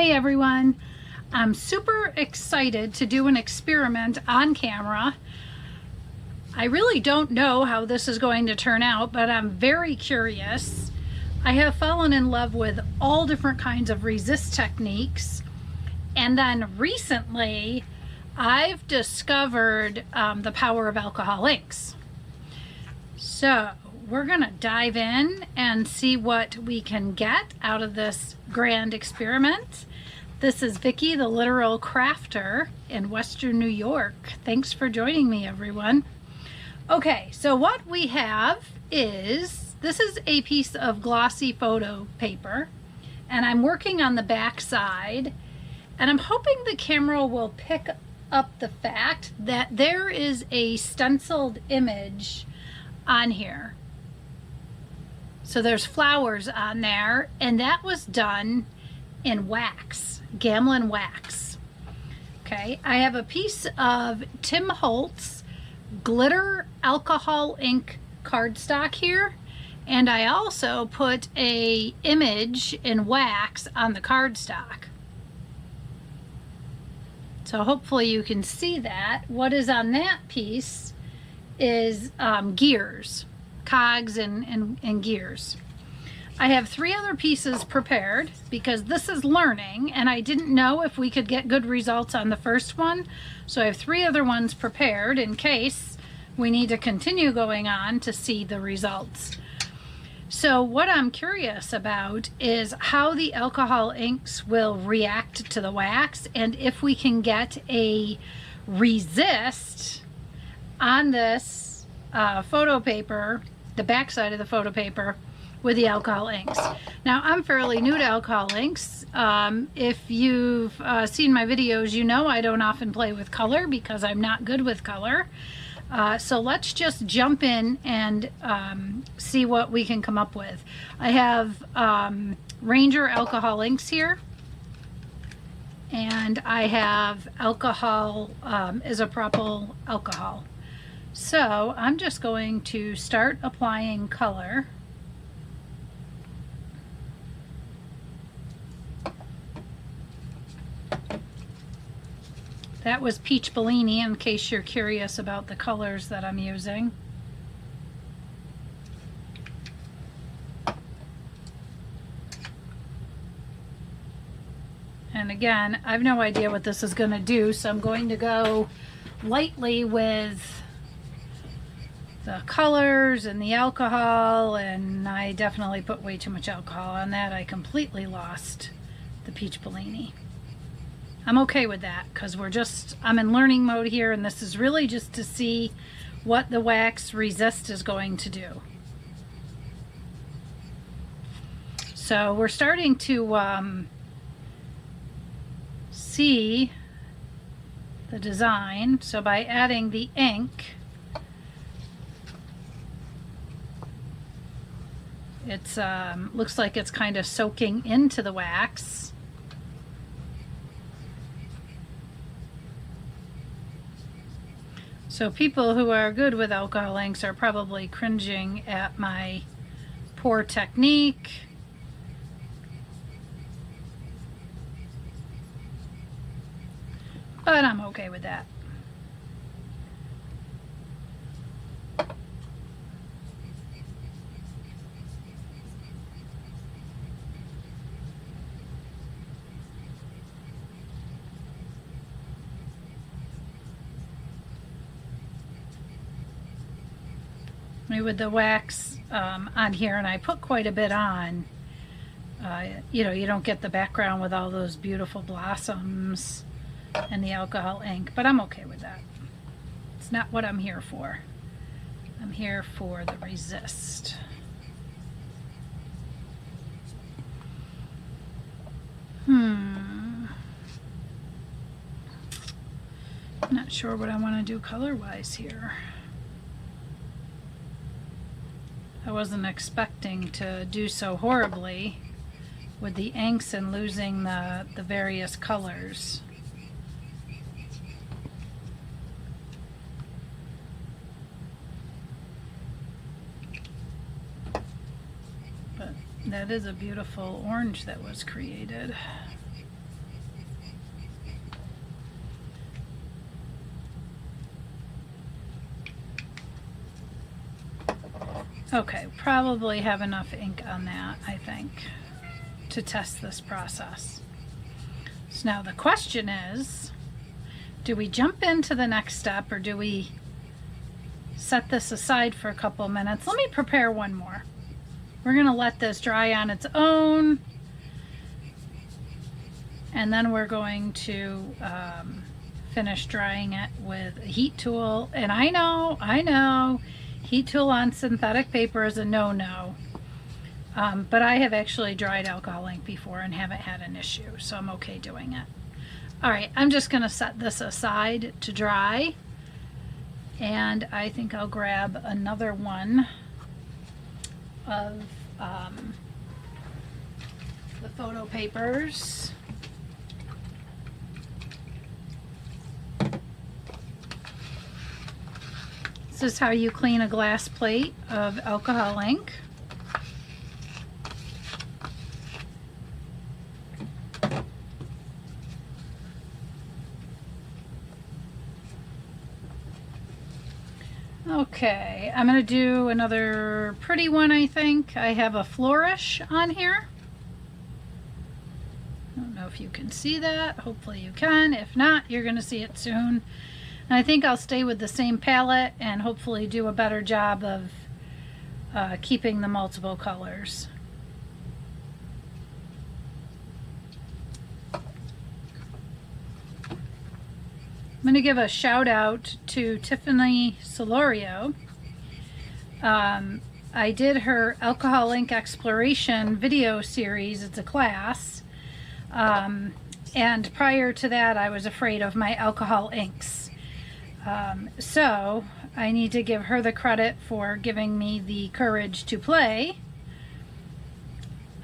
Hey everyone, I'm super excited to do an experiment on camera. I really don't know how this is going to turn out, but I'm very curious. I have fallen in love with all different kinds of resist techniques, and then recently I've discovered the power of alcohol inks. So we're gonna dive in and see what we can get out of this grand experiment. This is Vicki, the Literal Crafter in Western New York. Thanks for joining me, everyone. Okay, so what we have is, this is a piece of glossy photo paper, and I'm working on the back side, and I'm hoping the camera will pick up the fact that there is a stenciled image on here. So there's flowers on there, and that was done in wax, Gamlan wax. Okay, I have a piece of Tim Holtz glitter alcohol ink cardstock here, and I also put a image in wax on the cardstock. So hopefully you can see that. What is on that piece is gears, cogs and gears. I have 3 other pieces prepared because this is learning, and I didn't know if we could get good results on the first one. So I have 3 other ones prepared in case we need to continue going on to see the results. So what I'm curious about is how the alcohol inks will react to the wax, and if we can get a resist on this photo paper, the back side of the photo paper, with the alcohol inks. Now, I'm fairly new to alcohol inks. If you've seen my videos, you know I don't often play with color because I'm not good with color. So let's just jump in and see what we can come up with. I have Ranger alcohol inks here, and I have alcohol, isopropyl alcohol. So I'm just going to start applying color. That was Peach Bellini, in case you're curious about the colors that I'm using. And again, I have no idea what this is going to do, so I'm going to go lightly with the colors and the alcohol, and I definitely put way too much alcohol on that. I completely lost the Peach Bellini. I'm okay with that because I'm in learning mode here, and this is really just to see what the wax resist is going to do. So we're starting to see the design. So by adding the ink, it's looks like it's kind of soaking into the wax. So people who are good with alcohol inks are probably cringing at my poor technique. But I'm okay with that. With the wax on here, and I put quite a bit on, you know, you don't get the background with all those beautiful blossoms and the alcohol ink, but I'm okay with that. It's not what I'm here for. I'm here for the resist. I'm not sure what I want to do color-wise here. I wasn't expecting to do so horribly with the inks and losing the various colors. But that is a beautiful orange that was created. Okay, probably have enough ink on that, I think, to test this process. So now the question is, do we jump into the next step or do we set this aside for a couple of minutes? Let me prepare one more. We're going to let this dry on its own, and then we're going to finish drying it with a heat tool. And I know, heat tool on synthetic paper is a no-no. But I have actually dried alcohol ink before and haven't had an issue, so I'm okay doing it. All right, I'm just going to set this aside to dry, and I think I'll grab another one of the photo papers. This is how you clean a glass plate of alcohol ink. Okay, I'm going to do another pretty one, I think. I have a flourish on here. I don't know if you can see that. Hopefully you can. If not, you're going to see it soon. And I think I'll stay with the same palette and hopefully do a better job of keeping the multiple colors. I'm going to give a shout out to Tiffany Solorio. I did her alcohol ink exploration video series. It's a class. And prior to that, I was afraid of my alcohol inks. So I need to give her the credit for giving me the courage to play.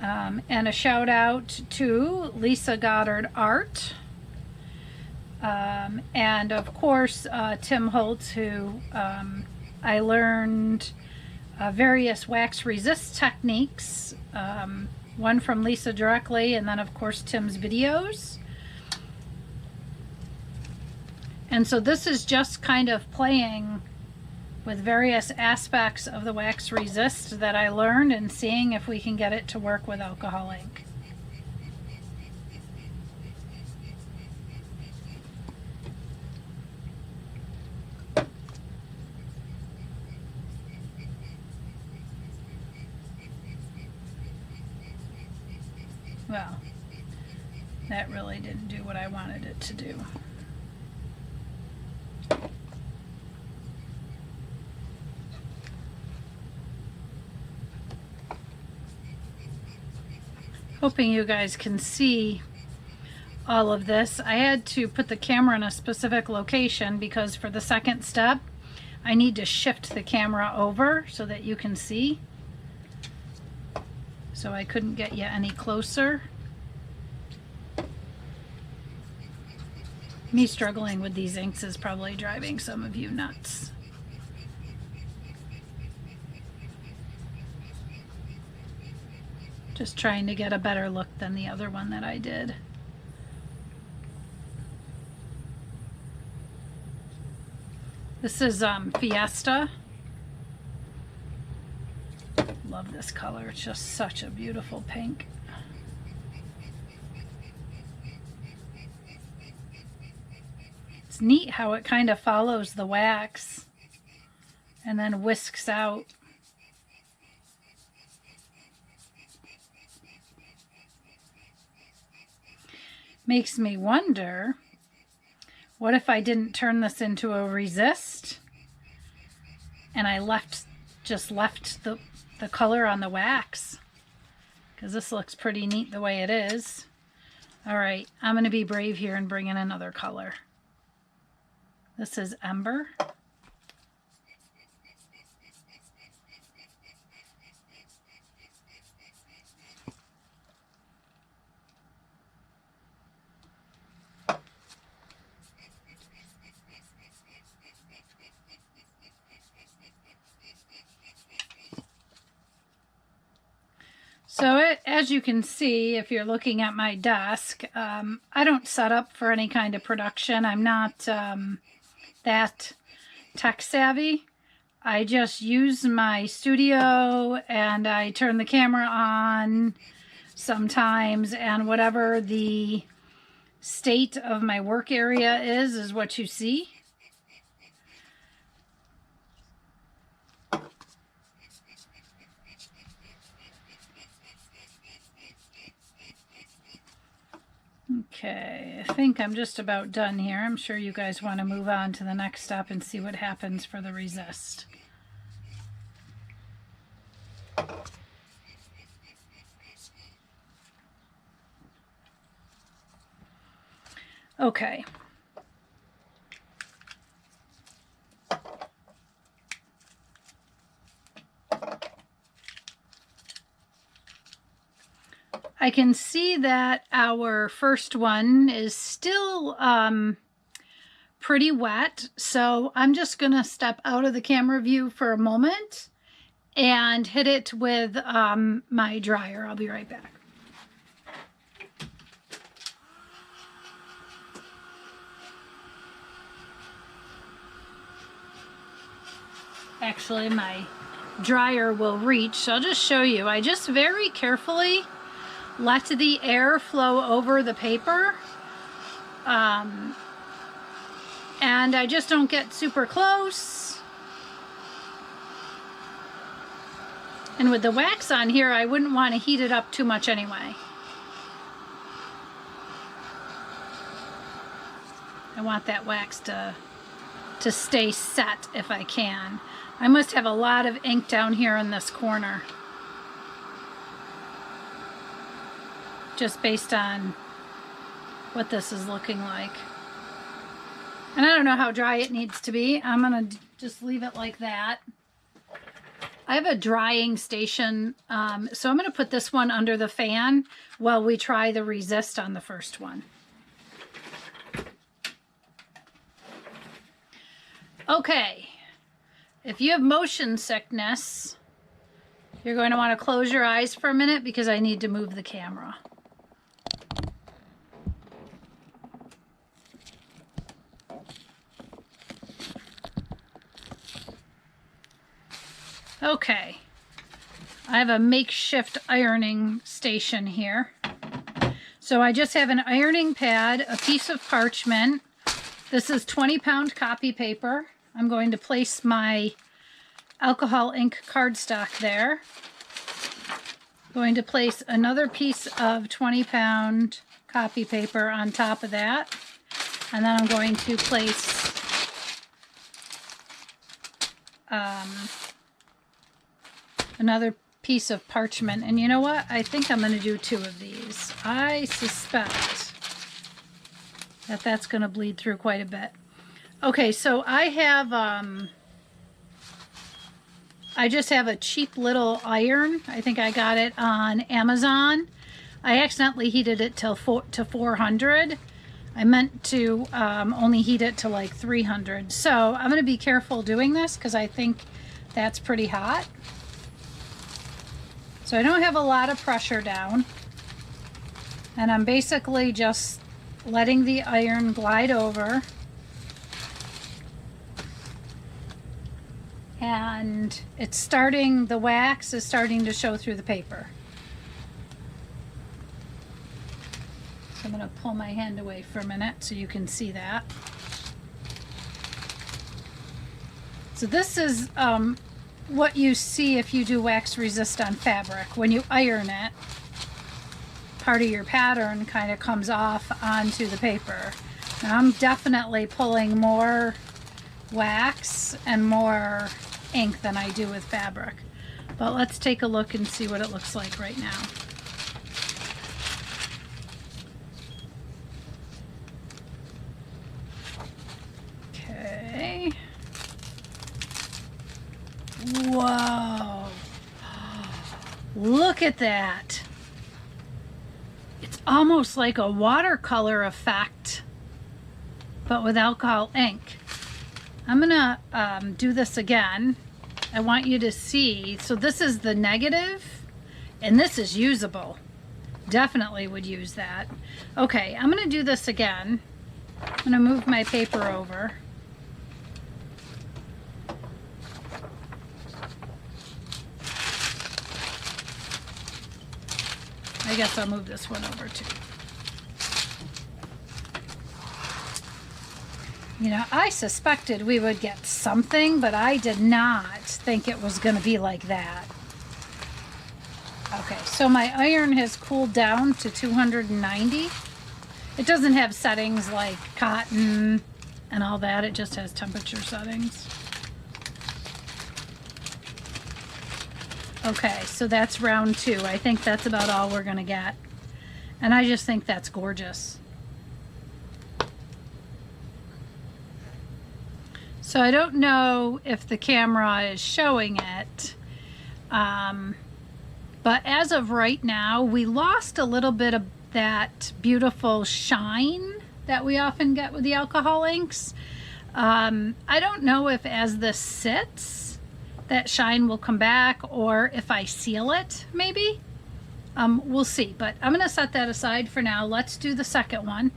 And a shout out to Lisa Goddard Art. And of course, Tim Holtz, who I learned various wax resist techniques, one from Lisa directly, and then of course Tim's videos. And so this is just kind of playing with various aspects of the wax resist that I learned and seeing if we can get it to work with alcohol ink. Well, that really didn't do what I wanted it to do. Hoping you guys can see all of this. I had to put the camera in a specific location because for the second step, I need to shift the camera over so that you can see. So I couldn't get you any closer. Me struggling with these inks is probably driving some of you nuts. Just trying to get a better look than the other one that I did. This is Fiesta. Love this color. It's just such a beautiful pink. It's neat how it kind of follows the wax and then whisks out. Makes me wonder, what if I didn't turn this into a resist and I just left the color on the wax? Because this looks pretty neat the way it is. All right, I'm going to be brave here and bring in another color. This is Ember. So as you can see, if you're looking at my desk, I don't set up for any kind of production. I'm not that tech savvy. I just use my studio and I turn the camera on sometimes, and whatever the state of my work area is what you see. Okay, I think I'm just about done here. I'm sure you guys want to move on to the next step and see what happens for the resist. Okay. I can see that our first one is still pretty wet, so I'm just going to step out of the camera view for a moment and hit it with my dryer. I'll be right back. Actually, my dryer will reach, so I'll just show you. I just very carefully let the air flow over the paper, and I just don't get super close. And with the wax on here, I wouldn't want to heat it up too much anyway. I want that wax to stay set if I can. I must have a lot of ink down here in this corner, just based on what this is looking like. And I don't know how dry it needs to be. I'm gonna just leave it like that. I have a drying station, so I'm gonna put this one under the fan while we try the resist on the first one. Okay, if you have motion sickness, you're going to want to close your eyes for a minute because I need to move the camera. Okay, I have a makeshift ironing station here. So I just have an ironing pad, a piece of parchment. This is 20-pound copy paper. I'm going to place my alcohol ink cardstock there. Going to place another piece of 20-pound copy paper on top of that. And then I'm going to place another piece of parchment. And you know what? I think I'm going to do 2 of these. I suspect that that's going to bleed through quite a bit. Okay, so I have, I just have a cheap little iron. I think I got it on Amazon. I accidentally heated it to 400. I meant to only heat it to like 300. So I'm going to be careful doing this because I think that's pretty hot. So I don't have a lot of pressure down. And I'm basically just letting the iron glide over. And it's starting, the wax is starting to show through the paper. So I'm going to pull my hand away for a minute so you can see that. So this is what you see if you do wax resist on fabric. When you iron it, part of your pattern kind of comes off onto the paper. Now I'm definitely pulling more wax and more ink than I do with fabric. But let's take a look and see what it looks like right now. Okay. Whoa. Look at that. It's almost like a watercolor effect, but with alcohol ink. I'm gonna do this again. I want you to see, so this is the negative, and this is usable. Definitely would use that. Okay, I'm gonna do this again. I'm gonna move my paper over. I guess I'll move this one over too. You know, I suspected we would get something, but I did not think it was going to be like that. Okay, so my iron has cooled down to 290. It doesn't have settings like cotton and all that. It just has temperature settings. Okay, so that's round 2. I think that's about all we're going to get. And I just think that's gorgeous. So I don't know if the camera is showing it, but as of right now, we lost a little bit of that beautiful shine that we often get with the alcohol inks. I don't know if as this sits, that shine will come back, or if I seal it, maybe. We'll see, but I'm going to set that aside for now. Let's do the second one.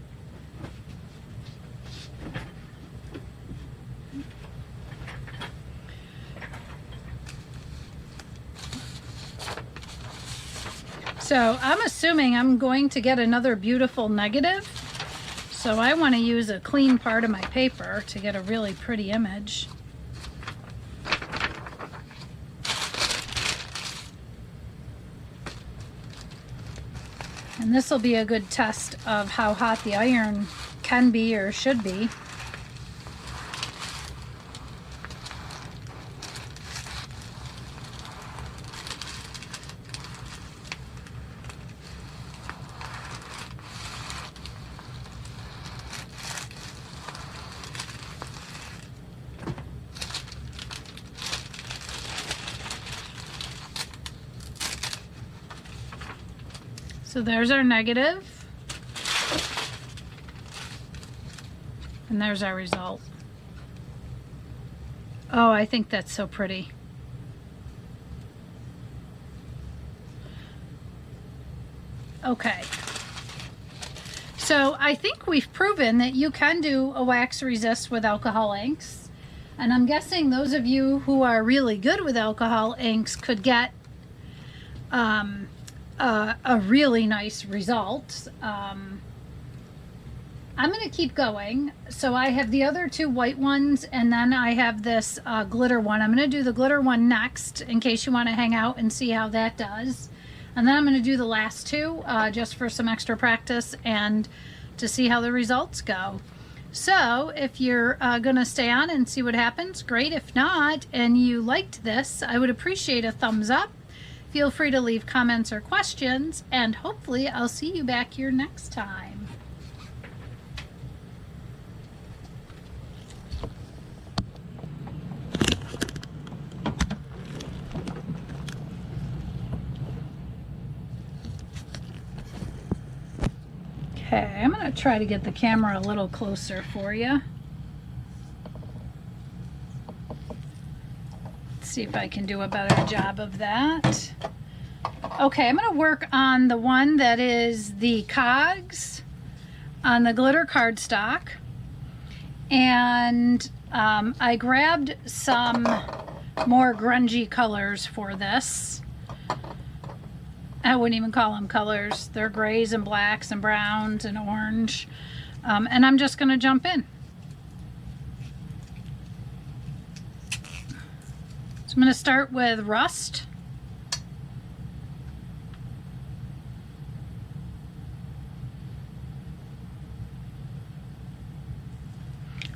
So I'm assuming I'm going to get another beautiful negative. So I want to use a clean part of my paper to get a really pretty image. And this will be a good test of how hot the iron can be or should be. So there's our negative, and there's our result. Oh, I think that's so pretty. Okay. So I think we've proven that you can do a wax resist with alcohol inks. And I'm guessing those of you who are really good with alcohol inks could get a really nice result. I'm going to keep going. So I have the other 2 white ones, and then I have this glitter one. I'm going to do the glitter one next in case you want to hang out and see how that does. And then I'm going to do the last 2 just for some extra practice and to see how the results go. So if you're going to stay on and see what happens, great. If not, and you liked this, I would appreciate a thumbs up. Feel free to leave comments or questions, and hopefully I'll see you back here next time. Okay, I'm going to try to get the camera a little closer for you. See if I can do a better job of that. Okay, I'm going to work on the one that is the cogs on the glitter cardstock. And I grabbed some more grungy colors for this. I wouldn't even call them colors. They're grays and blacks and browns and orange. And I'm just going to jump in. So I'm going to start with rust.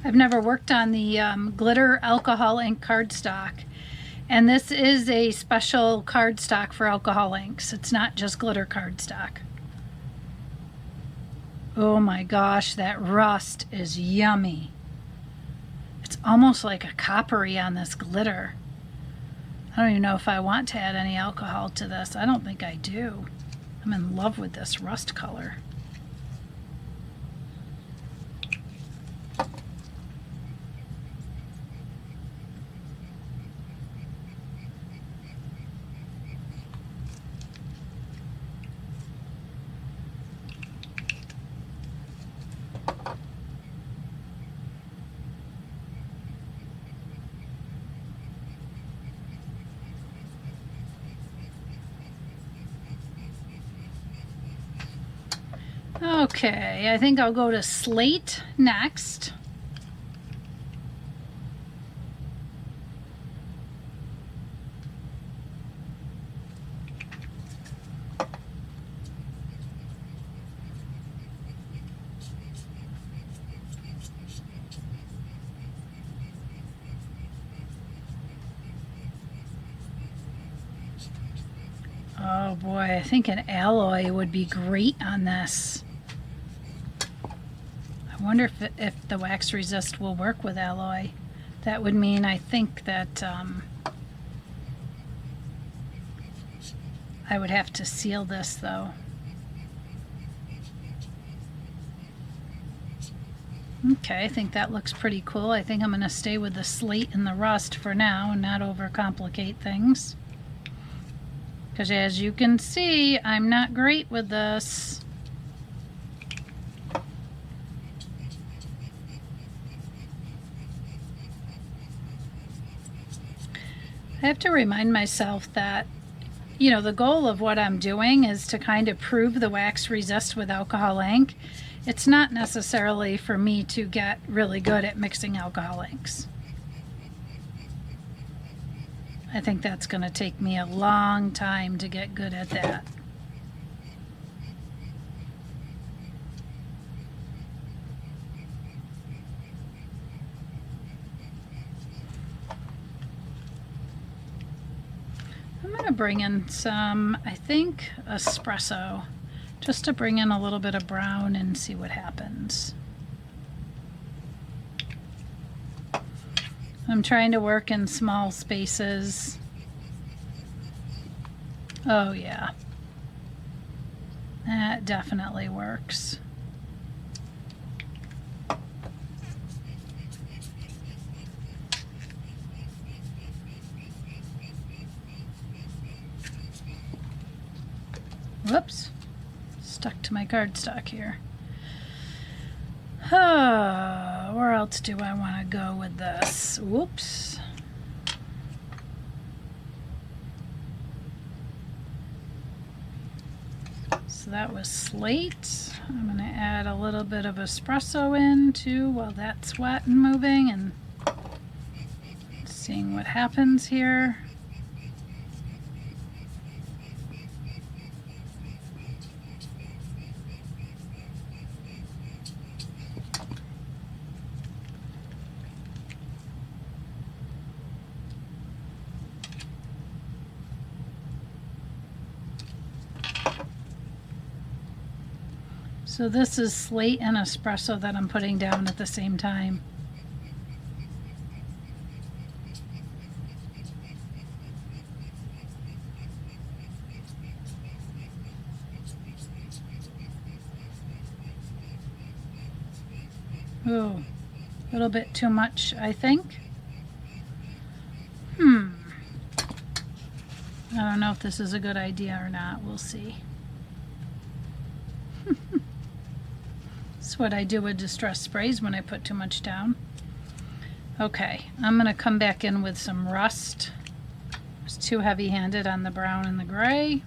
I've never worked on the glitter alcohol ink cardstock, and this is a special cardstock for alcohol inks. It's not just glitter cardstock. Oh my gosh, that rust is yummy. It's almost like a coppery on this glitter. I don't even know if I want to add any alcohol to this. I don't think I do. I'm in love with this rust color. Okay, I think I'll go to slate next. Oh boy, I think an alloy would be great on this. I wonder if the wax resist will work with alloy. That would mean I think that I would have to seal this though. Okay, I think that looks pretty cool. I think I'm going to stay with the slate and the rust for now and not overcomplicate things. Because as you can see, I'm not great with this. I have to remind myself that, you know, the goal of what I'm doing is to kind of prove the wax resist with alcohol ink. It's not necessarily for me to get really good at mixing alcohol inks. I think that's going to take me a long time to get good at that. I'm going to bring in some, I think, espresso, just to bring in a little bit of brown and see what happens. I'm trying to work in small spaces. Oh yeah, that definitely works. Whoops, stuck to my cardstock here. Where else do I want to go with this? Whoops. So that was slate. I'm going to add a little bit of espresso in too while that's wet and moving and seeing what happens here. So this is slate and espresso that I'm putting down at the same time. Ooh, a little bit too much, I think. I don't know if this is a good idea or not. We'll see. That's what I do with distress sprays when I put too much down. Okay, I'm going to come back in with some rust. I was too heavy-handed on the brown and the gray.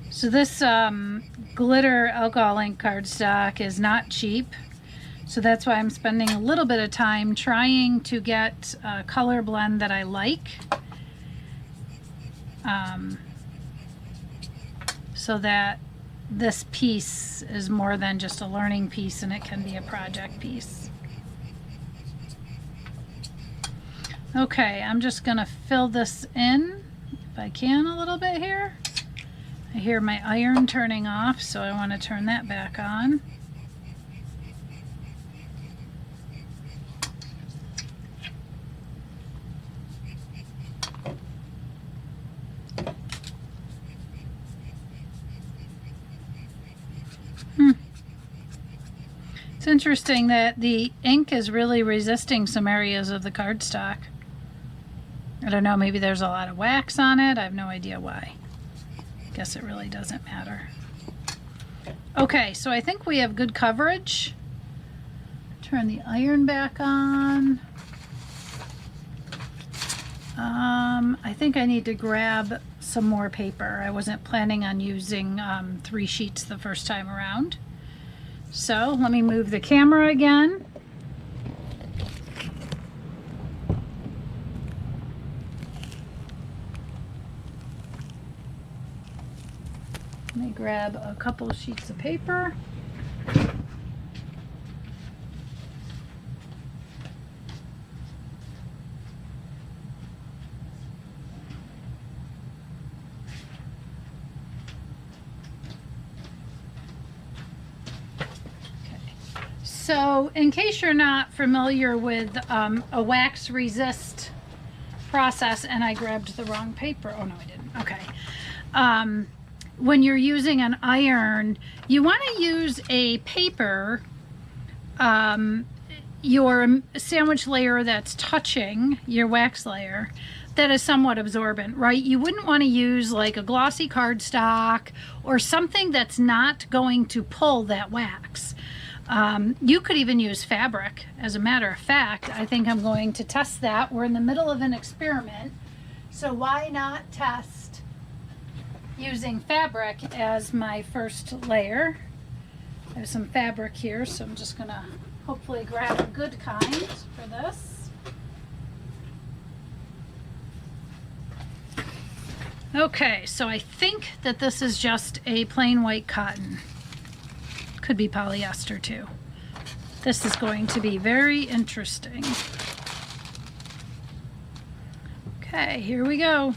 So this glitter alcohol ink cardstock is not cheap. So that's why I'm spending a little bit of time trying to get a color blend that I like. So that this piece is more than just a learning piece and it can be a project piece. Okay, I'm just going to fill this in if I can a little bit here. I hear my iron turning off, so I want to turn that back on. It's interesting that the ink is really resisting some areas of the cardstock. I don't know, maybe there's a lot of wax on it. I have no idea why. Guess it really doesn't matter. Okay, so I think we have good coverage. Turn the iron back on. I think I need to grab some more paper. I wasn't planning on using 3 sheets the first time around. So let me move the camera again. Let me grab a couple sheets of paper. So in case you're not familiar with a wax resist process, and I grabbed the wrong paper. Oh no, I didn't. Okay. When you're using an iron, you want to use a paper, your sandwich layer that's touching your wax layer, that is somewhat absorbent, right? You wouldn't want to use like a glossy cardstock or something that's not going to pull that wax. You could even use fabric. As a matter of fact, I think I'm going to test that. We're in the middle of an experiment, so why not test using fabric as my first layer? I have some fabric here, so I'm just gonna hopefully grab a good kind for this. Okay, so I think that this is just a plain white cotton. Could be polyester too. This is going to be very interesting. Okay, here we go.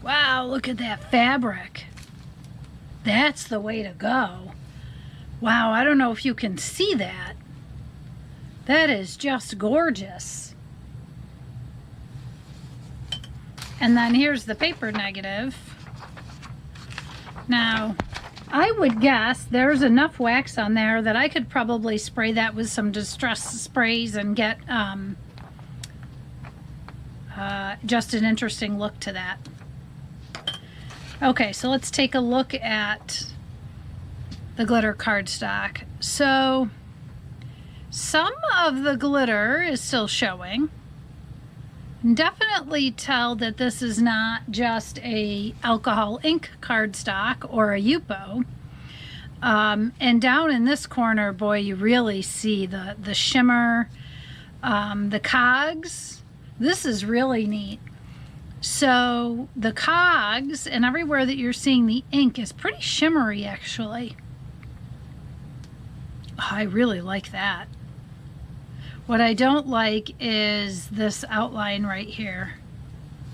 Wow, look at that fabric. That's the way to go. Wow, I don't know if you can see that. That is just gorgeous. And then here's the paper negative. Now, I would guess there's enough wax on there that I could probably spray that with some distress sprays and get just an interesting look to that. Okay, so let's take a look at the glitter cardstock. So some of the glitter is still showing. Definitely tell that this is not just a alcohol ink cardstock or a Yupo. And down in this corner, boy, you really see the shimmer, the cogs. This is really neat. So the cogs and everywhere that you're seeing the ink is pretty shimmery, actually. Oh, I really like that. What I don't like is this outline right here.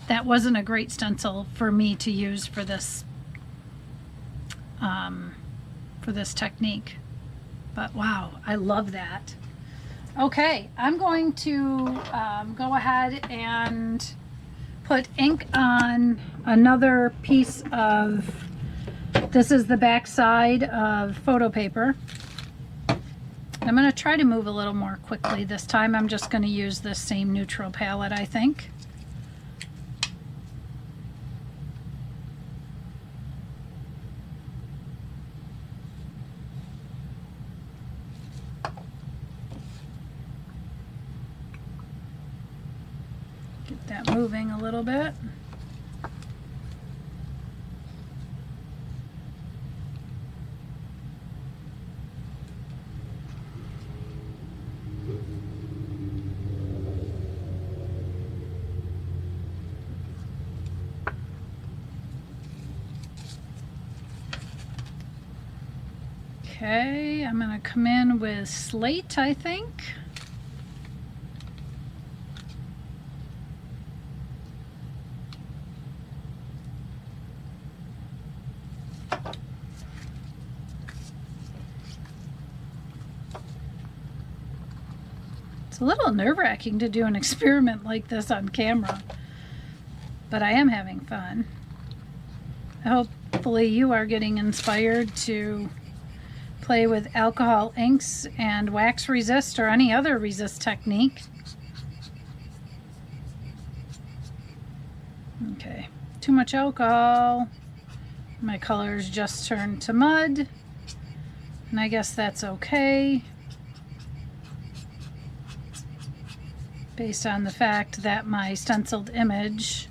That wasn't a great stencil for me to use for this technique. But wow, I love that. Okay, I'm going to go ahead and put ink on another piece of, this is the back side of photo paper. I'm going to try to move a little more quickly this time. I'm just going to use this same neutral palette, I think. Get that moving a little bit. Okay, I'm going to come in with slate, I think. It's a little nerve-wracking to do an experiment like this on camera, but I am having fun. Hopefully you are getting inspired to play with alcohol inks and wax resist or any other resist technique. Okay, too much alcohol. My colors just turned to mud, and I guess that's okay, based on the fact that my stenciled image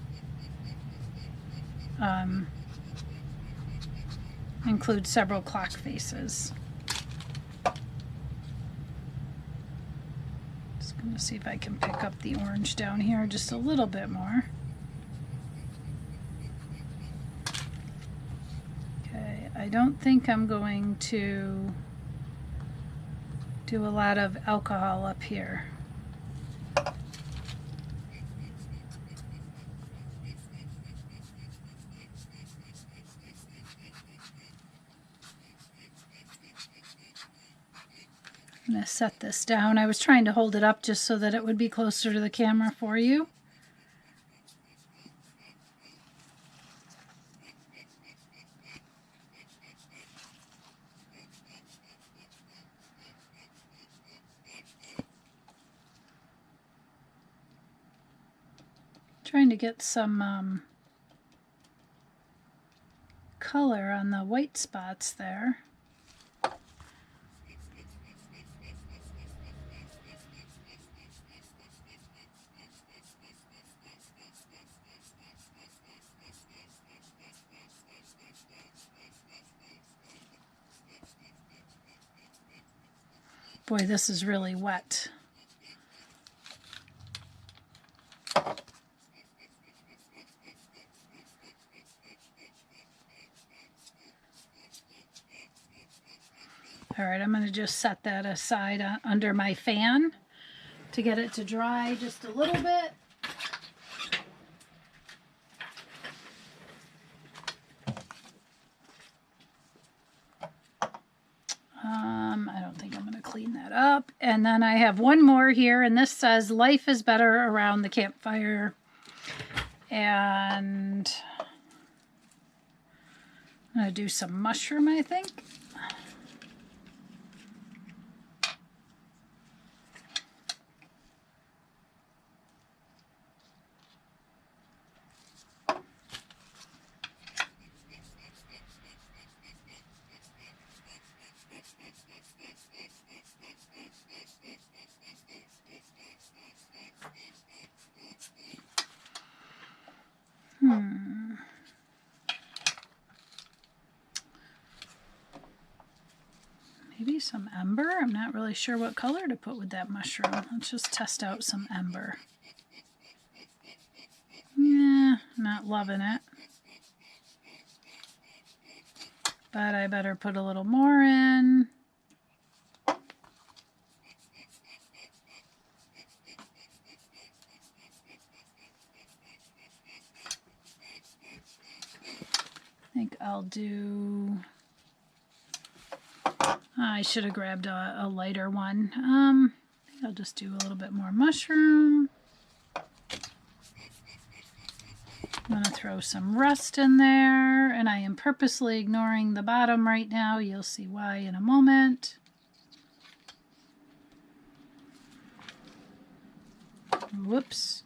includes several clock faces. Just going to see if I can pick up the orange down here just a little bit more. Okay, I don't think I'm going to do a lot of alcohol up here. I'm going to set this down. I was trying to hold it up just so that it would be closer to the camera for you. Trying to get some color on the white spots there. Boy, this is really wet. All right, I'm going to just set that aside under my fan to get it to dry just a little bit. I don't think I'm going to clean that up. And then I have one more here, and this says life is better around the campfire. And I'm going to do some mushroom, I think. Maybe some ember. I'm not really sure what color to put with that mushroom. Let's just test out some ember. Yeah, not loving it. But I better put a little more in. I think I'll do... I should have grabbed a lighter one. I think I'll just do a little bit more mushroom. I'm going to throw some rust in there, and I am purposely ignoring the bottom right now. You'll see why in a moment. Whoops.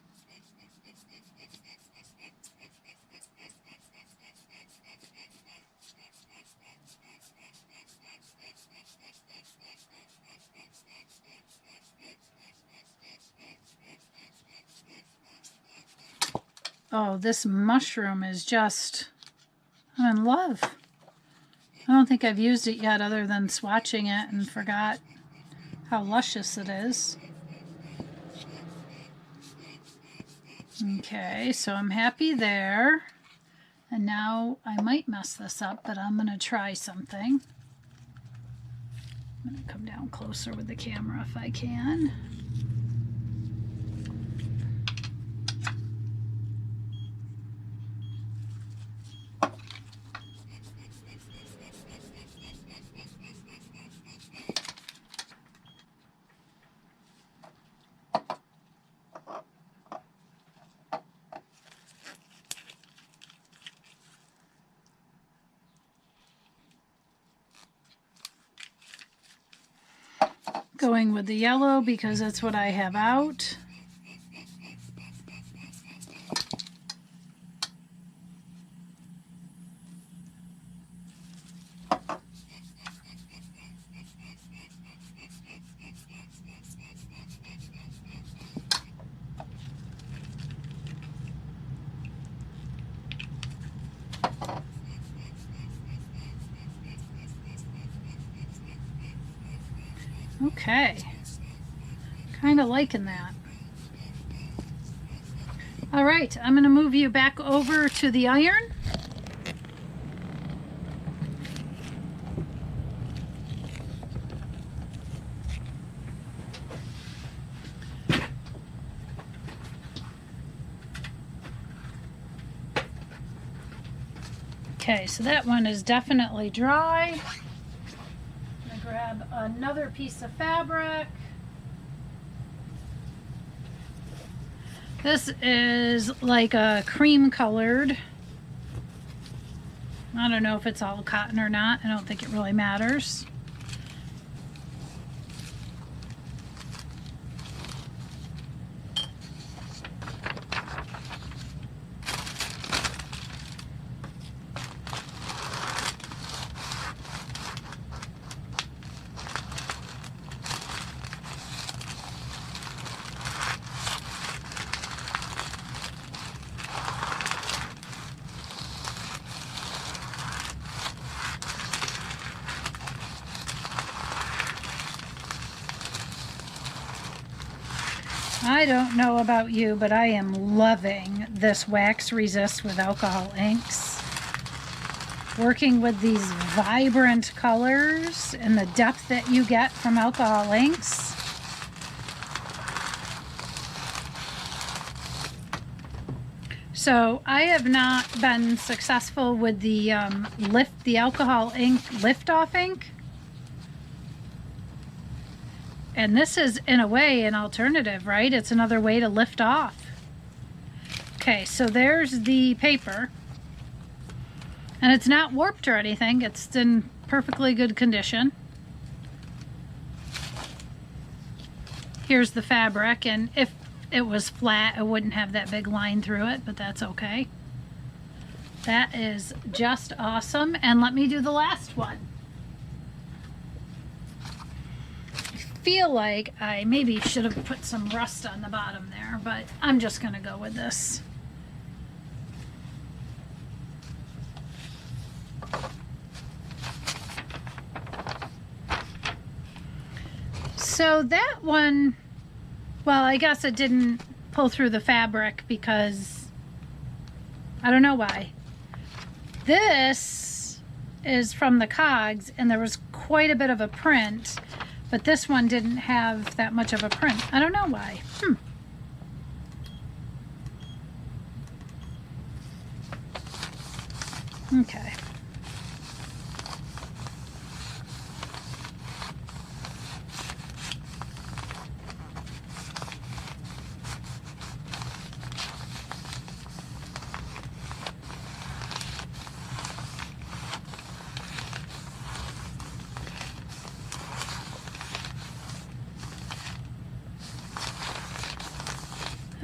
Oh, this mushroom is just, I'm in love. I don't think I've used it yet other than swatching it and forgot how luscious it is. Okay, so I'm happy there. And now I might mess this up, but I'm going to try something. I'm going to come down closer with the camera if I can. Going with the yellow because that's what I have out. Okay, kind of liking that. All right, I'm going to move you back over to the iron. Okay, so that one is definitely dry. Grab another piece of fabric. This is like a cream colored. I don't know if it's all cotton or not. I don't think it really matters. I don't know about you, but I am loving this Wax Resist with alcohol inks. Working with these vibrant colors and the depth that you get from alcohol inks. So I have not been successful with the the alcohol ink lift off ink. And this is, in a way, an alternative, right? It's another way to lift off. Okay, so there's the paper. And it's not warped or anything. It's in perfectly good condition. Here's the fabric, and if it was flat, it wouldn't have that big line through it, but that's okay. That is just awesome. And let me do the last one. Feel like I maybe should have put some rust on the bottom there, but I'm just gonna go with this. So that one, well, I guess it didn't pull through the fabric because I don't know why. This is from the Cogs and there was quite a bit of a print. But this one didn't have that much of a print. I don't know why. Okay.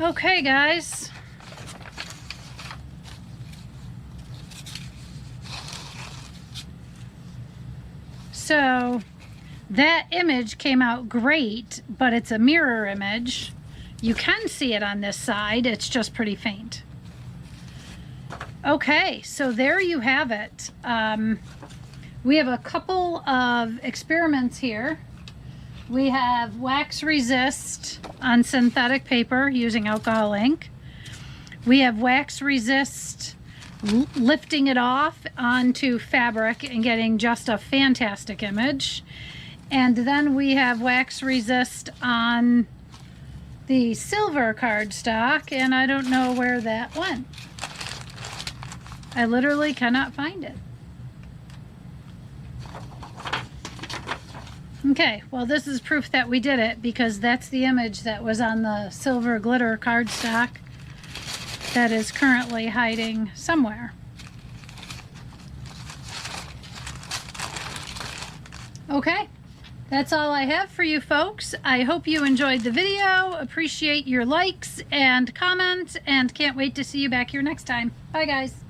Okay, guys. So that image came out great, but it's a mirror image. You can see it on this side. It's just pretty faint. Okay, so there you have it. We have a couple of experiments here. We have Wax Resist on synthetic paper using alcohol ink. We have Wax Resist lifting it off onto fabric and getting just a fantastic image. And then we have Wax Resist on the silver cardstock, and I don't know where that went. I literally cannot find it. Okay, well, this is proof that we did it because that's the image that was on the silver glitter cardstock that is currently hiding somewhere. Okay, That's all I have for you folks. I hope you enjoyed the video. Appreciate your likes and comments, and can't wait to see you back here next time. Bye guys.